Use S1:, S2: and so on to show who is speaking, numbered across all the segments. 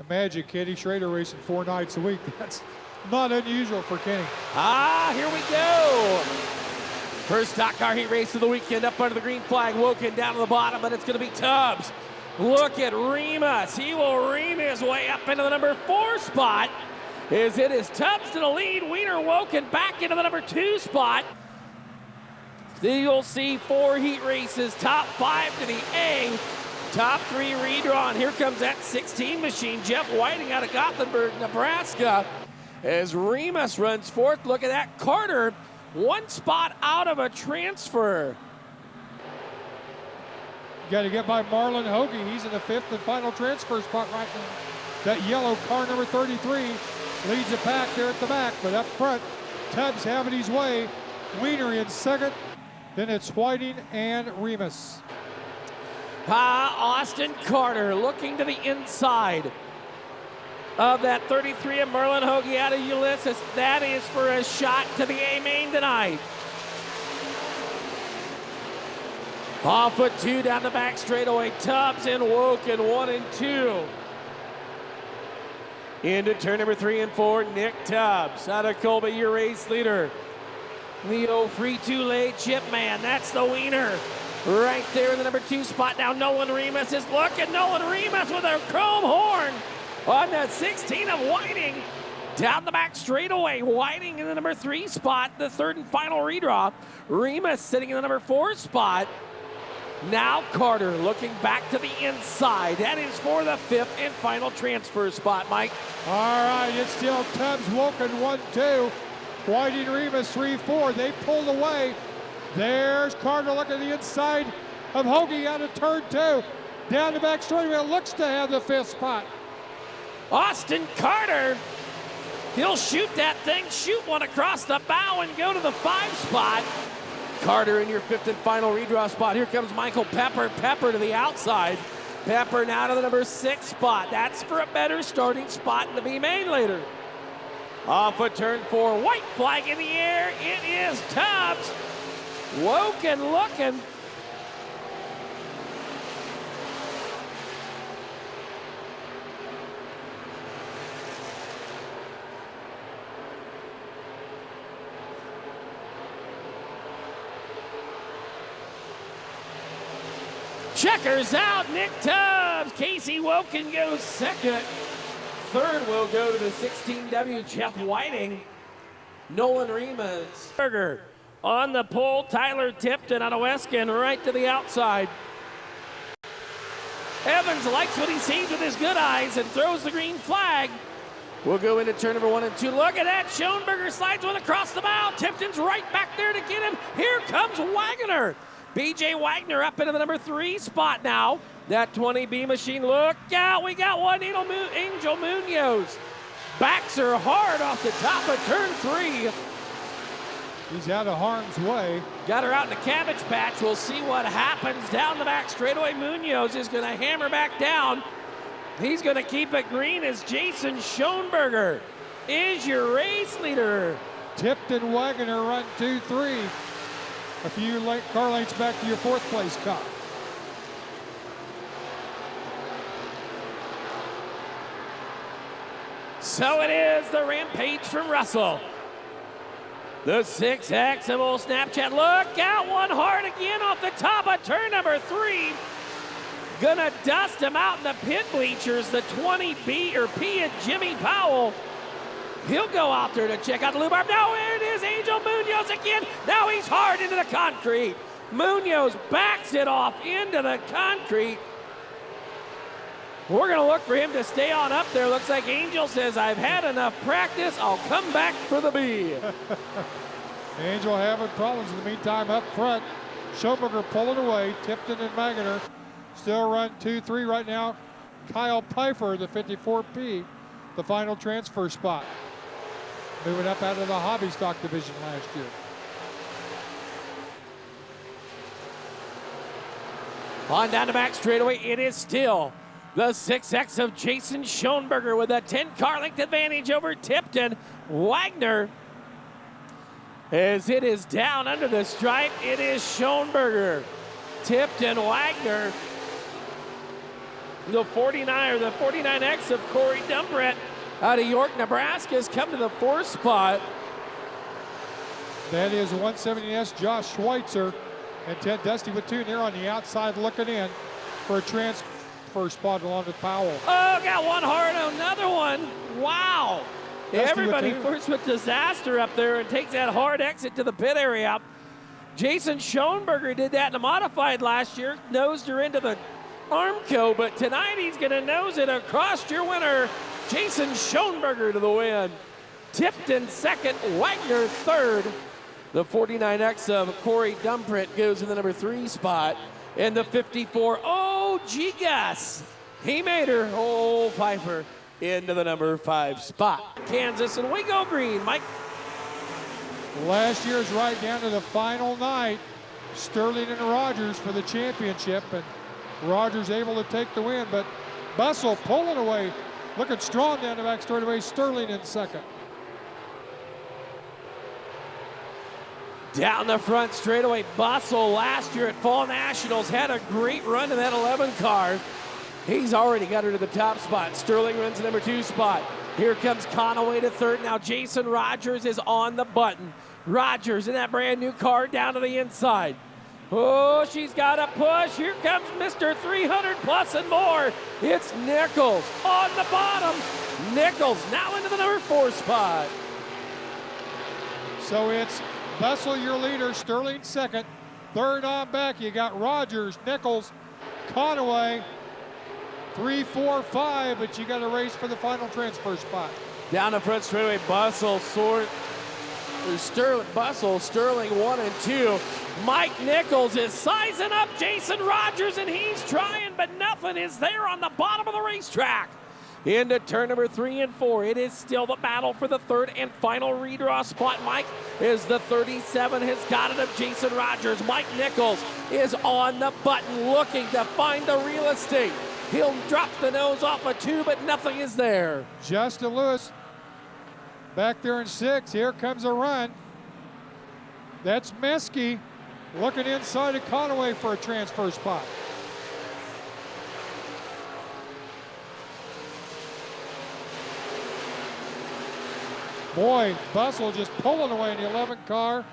S1: Imagine Kenny Schrader racing 4 nights a week. That's not unusual for Kenny.
S2: Here we go. First stock car heat race of the weekend up under the green flag. Woken down to the bottom, but it's going to be Tubbs. Look at Remus. He will ream his way up into the number 4 spot. As it is Tubbs to the lead. Wiener Woken back into the number 2 spot. Then you'll see 4 heat races. Top 5 to the A. Top 3 redraw. And here comes that 16 machine. Jeff Whiting out of Gothenburg, Nebraska. As Remus runs fourth. Look at that. Carter, 1 spot out of a transfer.
S1: You got to get by Marlon Hoagie. He's in the 5th and final transfer spot right now. That yellow car number 33 leads the pack there at the back, but up front, Tubbs having his way. Wiener in 2nd, then it's Whiting and Remus.
S2: Austin Carter looking to the inside of that 33 of Marlon Hoagie out of Ulysses. That is for a shot to the A main tonight. Off at 2 down the back straightaway. Tubbs and Woken 1 and 2. Into turn number 3 and 4. Nick Tubbs out of Colby, your race leader. Leo Free too late. Chipman, that's the Wiener. Right there in the number 2 spot. Now Nolan Remus is looking. Nolan Remus with a chrome horn on that 16 of Whiting. Down the back straightaway. Whiting in the number 3 spot. The 3rd and final redraw. Remus sitting in the number 4 spot. Now Carter looking back to the inside. That is for the 5th and final transfer spot, Mike.
S1: All right, it's still Tubbs, Woken 1-2. Whiting, Remus 3-4. They pulled away. There's Carter looking at the inside of Hoagie out of turn 2. Down the back straightaway, looks to have the 5th spot.
S2: Austin Carter, he'll shoot that thing, shoot one across the bow and go to the 5 spot. Carter in your 5th and final redraw spot. Here comes Michael Pepper. Pepper to the outside. Pepper now to the number 6 spot. That's for a better starting spot in the B main later. Off of turn 4, white flag in the air. It is Tubbs. Woken looking. Checkers out, Nick Tubbs. Casey Woken goes 2nd. 3rd will go to the 16W, Jeff Whiting. Nolan Remus. Berger on the pole. Tyler Tipton out of Weskin right to the outside. Evans likes what he sees with his good eyes and throws the green flag. We'll go into turn number 1 and 2. Look at that. Schoenberger slides one across the bow. Tipton's right back there to get him. Here comes Wagner. B.J. Wagner up into the number 3 spot now. That 20B machine, look out, we got one Angel Munoz. Backs her hard off the top of turn 3.
S1: He's out of harm's way.
S2: Got her out in the cabbage patch. We'll see what happens down the back straightaway. Munoz is going to hammer back down. He's going to keep it green as Jason Schoenberger is your race leader.
S1: Tipton Wagner run 2-3. A few car lengths back to your 4th place car.
S2: So it is the rampage from Russell. The 6X of old Snapchat. Look out, one hard again off the top of turn number 3. Gonna dust him out in the pit bleachers. The 20B or P and Jimmy Powell. He'll go out there to check out the lube arm. Now there it is, Angel Munoz again. Now he's hard into the concrete. Munoz backs it off into the concrete. We're gonna look for him to stay on up there. Looks like Angel says, I've had enough practice. I'll come back for the B.
S1: Angel having problems in the meantime up front. Schoenberger pulling away. Tipton and Wagner still run 2-3 right now. Kyle Pfeiffer, the 54P, the final transfer spot. Moving up out of the hobby stock division last year.
S2: On down the back straightaway, it is still the 6X of Jason Schoenberger with a 10 car length advantage over Tipton. Wagner, as it is down under the stripe, it is Schoenberger. Tipton, Wagner. The 49X of Corey Dumbrett out of York, Nebraska has come to the 4th spot.
S1: That is 170S Josh Schweitzer and Ted Dusty with 2. They're on the outside looking in for a transfer spot along with Powell.
S2: Oh, got one hard, another one. Wow.
S1: Dusty
S2: Everybody
S1: with 2.
S2: first with disaster up there and takes that hard exit to the pit area. Jason Schoenberger did that in a modified last year, nosed her into the IMCA, but tonight he's going to nose it across your winner, Jason Schoenberger to the win. Tipton second, Wagner third. The 49X of Corey Dumbrett goes in the number 3 spot. And the 54, oh, Gigas. He made her, oh, Piper, into the number 5 spot. Kansas, and we go green. Mike.
S1: Last year's right down to the final night. Sterling and Rogers for the championship, and Rogers able to take the win, but Bussell pulling away, looking strong down the back straightaway. Sterling in second.
S2: Down the front straightaway, Bussell last year at Fall Nationals had a great run to that 11 car. He's already got her to the top spot. Sterling runs the number 2 spot. Here comes Conaway to third. Now Jason Rogers is on the button. Rogers in that brand new car down to the inside. Oh, she's got a push. Here comes Mr. 300 plus and more. It's Nichols on the bottom. Nichols now into the number 4 spot.
S1: So it's Bussell, your leader, Sterling second. Third on back, you got Rogers, Nichols, Conaway, 3, 4, 5, but you got a race for the final transfer spot.
S2: Down the front straightaway, Bussell, Sterling 1 and 2. Mike Nichols is sizing up Jason Rogers, and he's trying, but nothing is there on the bottom of the racetrack. Into turn number 3 and 4. It is still the battle for the 3rd and final redraw spot. Mike is the 37, has got it of Jason Rogers. Mike Nichols is on the button looking to find the real estate. He'll drop the nose off a 2, but nothing is there.
S1: Justin Lewis back there in 6. Here comes a run. That's Meskey looking inside of Conaway for a transfer spot. Boy, Bussell just pulling away in the 11 car,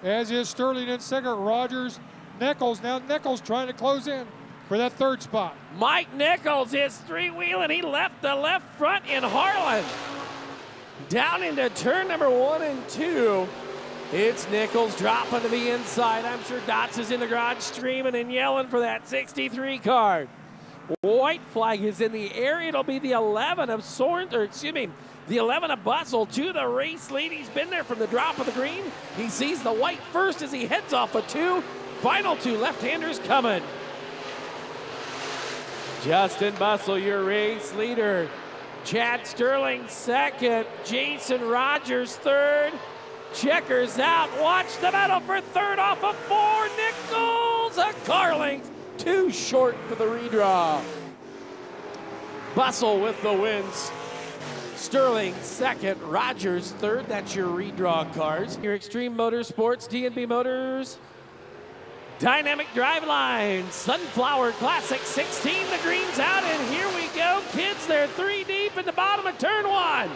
S1: as is Sterling in second. Rogers, Nichols. Now Nichols trying to close in for that 3rd spot.
S2: Mike Nichols is 3-wheeling. He left the left front in Harlan. Down into turn number 1 and 2. It's Nichols dropping to the inside. I'm sure Dots is in the garage screaming and yelling for that 63 car. White flag is in the air. It'll be the 11 of the 11 of Bussell to the race lead. He's been there from the drop of the green. He sees the white first as he heads off a 2. Final 2 left-handers coming. Justin Bussell, your race leader. Chad Sterling second. Jason Rogers third. Checkers out. Watch the battle for third off of 4. Nichols, a car length too short for the redraw. Bussell with the wins. Sterling second, Rogers third. That's your redraw cars. Your Extreme Motorsports, D&B Motors, Dynamic Driveline, Sunflower Classic 16. The green's out, and here we go. Kids, they're 3 deep in the bottom of turn 1.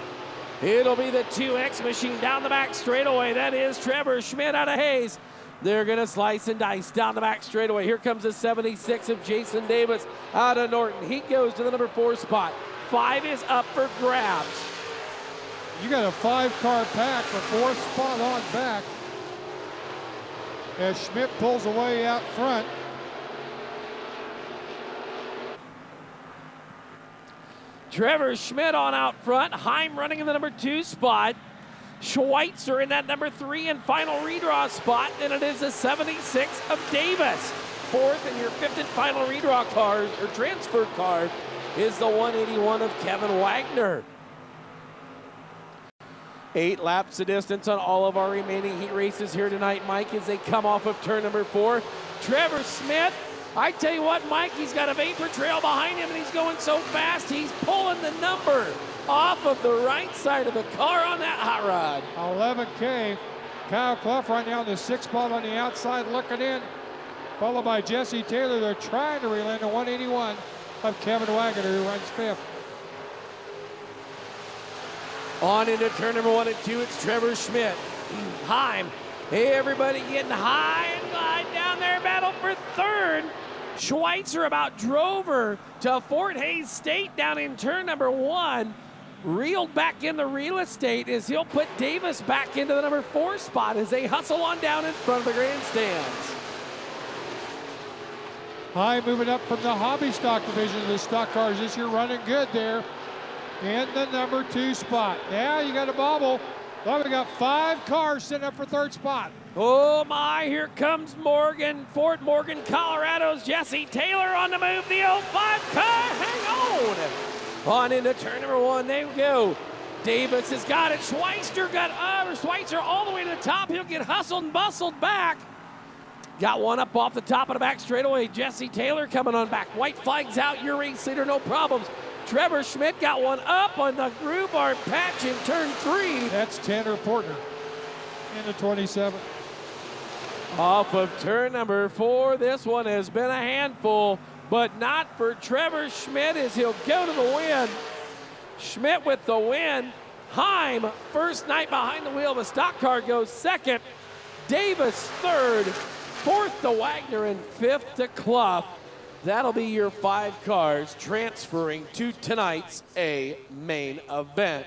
S2: It'll be the 2X machine down the back straightaway. That is Trevor Schmidt out of Hayes. They're going to slice and dice down the back straightaway. Here comes the 76 of Jason Davis out of Norton. He goes to the number 4 spot. 5 is up for grabs.
S1: You got a 5-car pack for 4th spot on back, as Schmidt pulls away out front.
S2: Trevor Schmidt on out front. Heim running in the number 2 spot. Schweitzer in that number 3 and final redraw spot. And it is the 76 of Davis. 4th and your 5th and final redraw cars, or transfer card, is the 181 of Kevin Wagner. 8 laps of distance on all of our remaining heat races here tonight, Mike, as they come off of turn number 4. Trevor Smith, I tell you what, Mike, he's got a vapor trail behind him, and he's going so fast, he's pulling the number off of the right side of the car on that hot rod.
S1: 11K. Kyle Clough right now in the 6th spot on the outside looking in, followed by Jesse Taylor. They're trying to reel in the 181 of Kevin Wagner, who runs 5th.
S2: On into turn number 1 and 2, it's Trevor Schmidt. Heim, everybody getting high and glide down there, battle for 3rd. Schweitzer about drove her to Fort Hays State down in turn number 1. Reeled back in the real estate as he'll put Davis back into the number 4 spot as they hustle on down in front of the grandstands.
S1: High moving up from the hobby stock division of the stock cars this year, running good there in the number 2 spot. Now you got a bobble. Well, we got 5 cars sitting up for 3rd spot.
S2: Oh my, here comes Morgan, Fort Morgan, Colorado's Jesse Taylor on the move, the 05 car, hang on. On into turn number 1, they go. Davis has got it, Schweitzer all the way to the top, he'll get hustled and bustled back. Got one up off the top of the back straightaway, Jesse Taylor coming on back. White flags out, your race leader, no problems. Trevor Schmidt got one up on the rhubarb patch in turn 3.
S1: That's Tanner Portner in the 27th.
S2: Off of turn number 4, this one has been a handful, but not for Trevor Schmidt as he'll go to the win. Schmidt with the win. Heim, first night behind the wheel of a stock car, goes 2nd. Davis 3rd. 4th to Wagner and 5th to Clough. That'll be your 5 cars transferring to tonight's A main event.